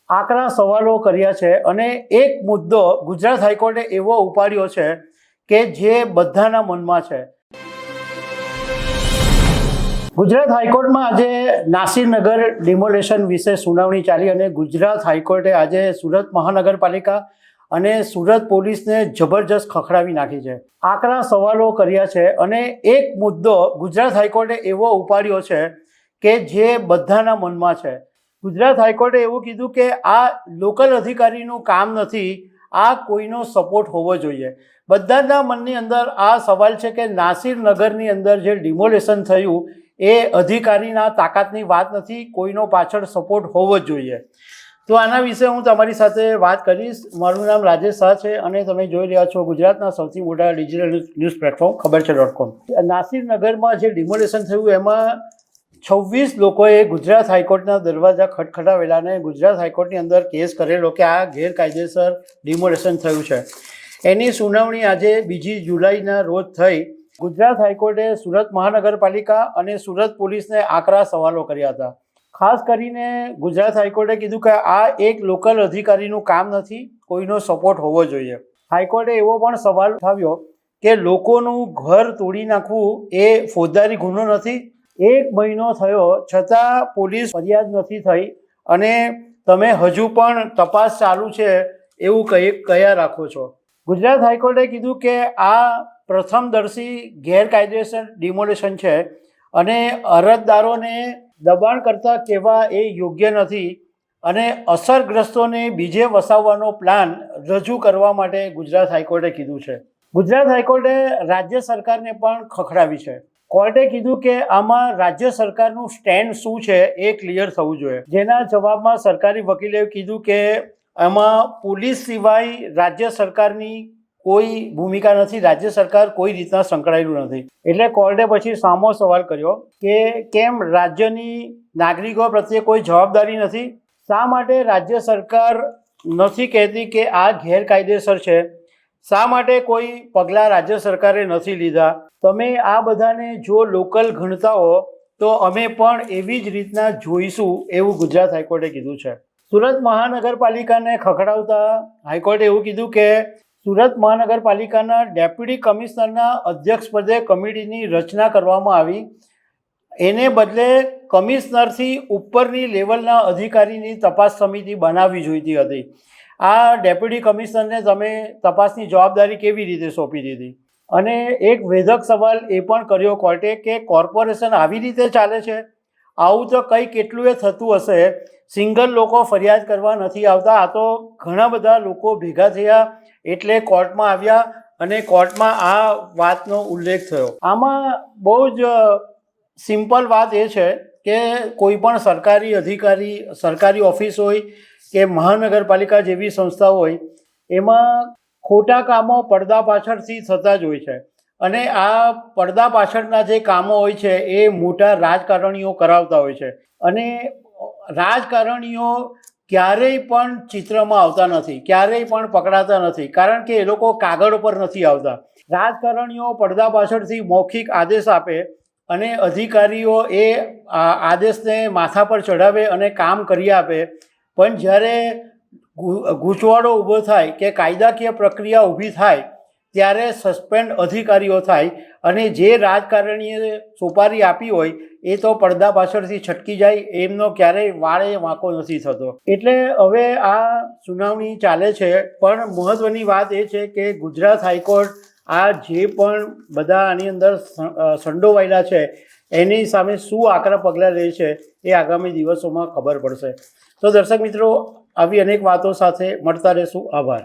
આકરા સવાલો કર્યા છે અને એક મુદ્દો ગુજરાત હાઈકોર્ટે એવો ઉપાડ્યો છે કે જે બધાના મનમાં છે। ગુજરાત હાઈકોર્ટમાં આજે નાસિરનગર ડિમોલેશન વિશે સુનાવણી ચાલી અને ગુજરાત હાઈકોર્ટે આજે સુરત મહાનગરપાલિકા અને સુરત પોલીસને જબરજસ્ત ખખડાવી નાખી છે। આકરા સવાલો કર્યા છે અને એક મુદ્દો ગુજરાત હાઈકોર્ટે એવો ઉપાડ્યો છે કે જે બધાના મનમાં છે। ગુજરાત હાઈકોર્ટે એવું કીધું કે આ લોકલ અધિકારીનું કામ નથી, આ કોઈનો સપોર્ટ હોવો જોઈએ। બધાના મનની અંદર આ સવાલ છે કે નાસિરનગરની અંદર જે ડિમોલેશન થયું એ અધિકારીના તાકાતની વાત નથી, કોઈનો પાછળ સપોર્ટ હોવો જ જોઈએ। તો આના વિશે હું તમારી સાથે વાત કરીશ। મારું નામ રાજેશ શાહ છે અને તમે જોઈ રહ્યા છો ગુજરાતના સૌથી મોટા ડિજિટલ ન્યૂઝ પ્લેટફોર્મ ખબરછે.com। નાસિરનગરમાં જે ડિમોલેશન થયું એમાં 26 લોકોએ ગુજરાત હાઈકોર્ટના દરવાજા ખટખટાવેલા અને ગુજરાત હાઈકોર્ટની અંદર કેસ કરેલો કે આ ગેરકાયદેસર ડિમોલેશન થયું છે। એની સુનાવણી આજે 2 જુલાઈના રોજ થઈ। ગુજરાત હાઈકોર્ટે સુરત મહાનગરપાલિકા અને સુરત પોલીસને આકરા સવાલો કર્યા હતા। ખાસ કરીને ગુજરાત હાઈકોર્ટે કીધું કે આ એક લોકલ અધિકારીનું કામ નથી, કોઈનો સપોર્ટ હોવો જોઈએ। હાઈકોર્ટે એવો પણ સવાલ ઉઠાવ્યો કે લોકોનું ઘર તોડી નાખવું એ ફોજદારી ગુનો નથી। 1 મહિનો થયો છતાં પોલીસ ફરિયાદ નથી થઈ અને તમે હજુ પણ તપાસ ચાલુ છે એવું કયા રાખો છો। ગુજરાત હાઈકોર્ટે કીધું કે આ પ્રથમદર્શી ગેરકાયદેસર ડિમોલેશન છે અને અરજદારોને દબાણ કરતા કહેવા એ યોગ્ય નથી અને અસરગ્રસ્તોને બીજે વસાવવાનો પ્લાન રજૂ કરવા માટે ગુજરાત હાઈકોર્ટે કીધું છે। ગુજરાત હાઈકોર્ટે રાજ્ય સરકારને પણ ખખડાવી છે। કોર્ટે કીધું કે આમાં રાજ્ય સરકારનું સ્ટેન્ડ શું છે એ ક્લિયર થવું જોઈએ। જેના જવાબમાં સરકારી વકીલે કીધું કે આમાં પોલીસ સિવાય રાજ્ય સરકારની કોઈ ભૂમિકા નથી, રાજ્ય સરકાર કોઈ રીતના સંકળાયેલું નથી। એટલે કોર્ટે પછી સામો સવાલ કર્યો કે કેમ રાજ્યની નાગરિકો પ્રત્યે કોઈ જવાબદારી નથી? શા માટે રાજ્ય સરકાર નથી કહેતી કે આ ગેરકાયદેસર છે? શા માટે કોઈ પગલાં રાજ્ય સરકારે નથી લીધા? તમે આ બધાને જો લોકલ ગણતા હો તો અમે પણ એવી જ રીતના જોઈશું એવું ગુજરાત હાઈકોર્ટે કીધું છે। સુરત મહાનગરપાલિકાને ખખડાવતા હાઈકોર્ટે એવું કીધું કે સુરત મહાનગરપાલિકાના ડેપ્યુટી કમિશનરના અધ્યક્ષપદે કમિટીની રચના કરવામાં આવી, એને બદલે કમિશનરથી ઉપરની લેવલના અધિકારીની તપાસ સમિતિ બનાવવી જોઈતી હતી। આ ડેપ્યુટી કમિશનરને તમે તપાસની જવાબદારી કેવી રીતે સોંપી દીધી? અને એક વેધક સવાલ એ પણ કર્યો કોર્ટે કે કોર્પોરેશન આવી રીતે ચાલે છે? આવું તો કંઈ કેટલું થતું હશે, સિંગલ લોકો ફરિયાદ કરવા નથી આવતા, આ તો ઘણા બધા લોકો ભેગા થયા એટલે કોર્ટમાં આવ્યા અને કોર્ટમાં આ વાતનો ઉલ્લેખ થયો। આમાં બહુ જ સિમ્પલ વાત એ છે કે કોઈ પણ સરકારી અધિકારી, સરકારી ઓફિસ હોય કે મહાનગરપાલિકા જેવી સંસ્થા હોય એમાં ખોટા કામો પડદા પાછળથી થતા જ હોય છે અને આ પડદા પાછળના જે કામો હોય છે એ મોટા રાજકારણીઓ કરાવતા હોય છે અને રાજકારણીઓ ક્યારેય પણ ચિત્રમાં આવતા નથી, ક્યારેય પણ પકડાતા નથી, કારણ કે એ લોકો કાગળ પર નથી આવતા। રાજકારણીઓ પડદા પાછળથી મૌખિક આદેશ આપે અને અધિકારીઓ એ આદેશને માથા પર ચડાવે અને કામ કરી આપે, પણ જ્યારે ગૂંચવાડો ઊભો થાય કે કાયદાકીય પ્રક્રિયા ઊભી થાય ત્યારે સસ્પેન્ડ અધિકારીઓ થાય અને જે રાજકારણીએ સોપારી આપી હોય એ તો પડદા પાછળથી છટકી જાય, એમનો ક્યારેય વાળે વાંકો નથી થતો। એટલે હવે આ સુનાવણી ચાલે છે, પણ મહત્ત્વની વાત એ છે કે ગુજરાત હાઈકોર્ટ આ જે પણ બધા આની અંદર સંડોવાયેલા છે એની સામે શું આકરા પગલાં લે છે એ આગામી દિવસોમાં ખબર પડશે। તો દર્શક મિત્રો, આવી અનેક વાતો સાથે મળતા રહેશું। આભાર।